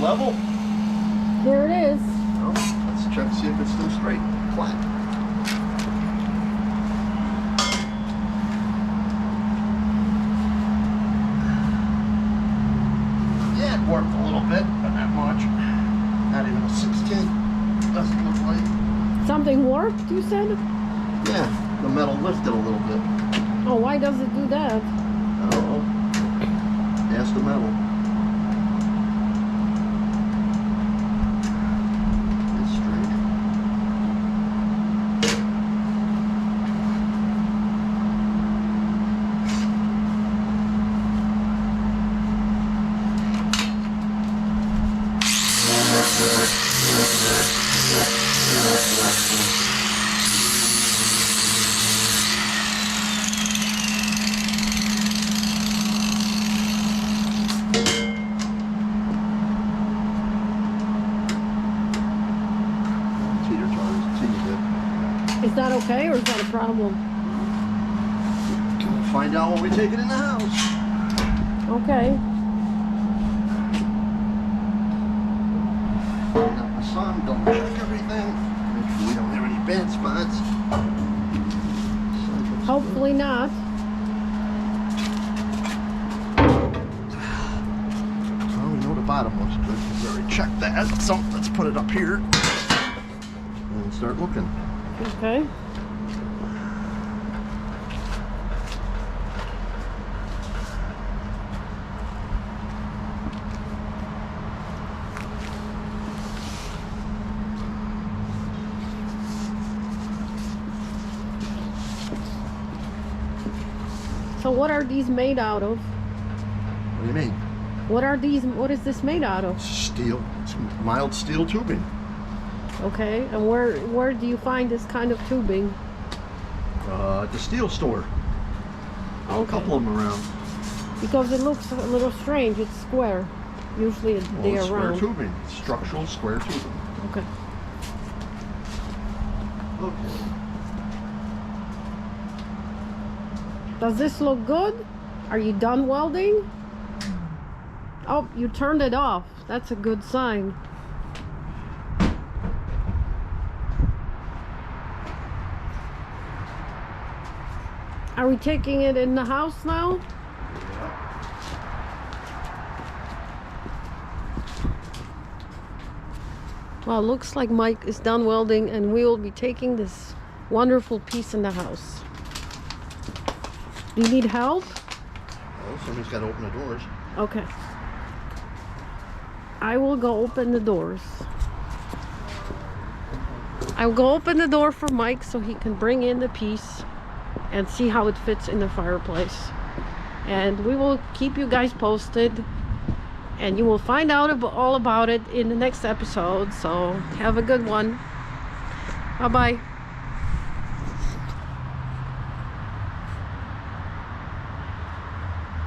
level? There it is. Well, let's check, see if it's still straight, flat. Yeah, it worked a little bit, but not much. Not even a 16. Doesn't look like. Something warped, you said? Yeah, the metal lifted a little bit. Oh, why does it do that? I don't know. Ask the metal. It's straight. Is that okay, or is that a problem? We'll find out when we take it in the house. Okay. Got my son, double check everything. Make sure we don't have any bad spots. Hopefully not. Well, we know the bottom looks good. We already checked that. So let's put it up here and start looking. Okay. So what are these made out of? What do you mean? What are these? What is this made out of? Steel. It's mild steel tubing. Okay, and where do you find this kind of tubing? At the steel store. Okay. A couple of them around. Because it looks a little strange. It's square. Usually they It's are square round. tubing. Structural square tubing. Okay. Okay. Does this look good? Are you done welding? Oh, you turned it off. That's a good sign. Are we taking it in the house now? Well, looks like Mike is done welding and we will be taking this wonderful piece in the house. Do you need help? Well, somebody's got to open the doors. Okay. I will go open the doors. I'll go open the door for Mike so he can bring in the piece and see how it fits in the fireplace. And we will keep you guys posted. And you will find out all about it in the next episode. So have a good one. Bye-bye.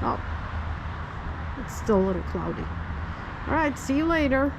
Oh, it's still a little cloudy. All right, see you later.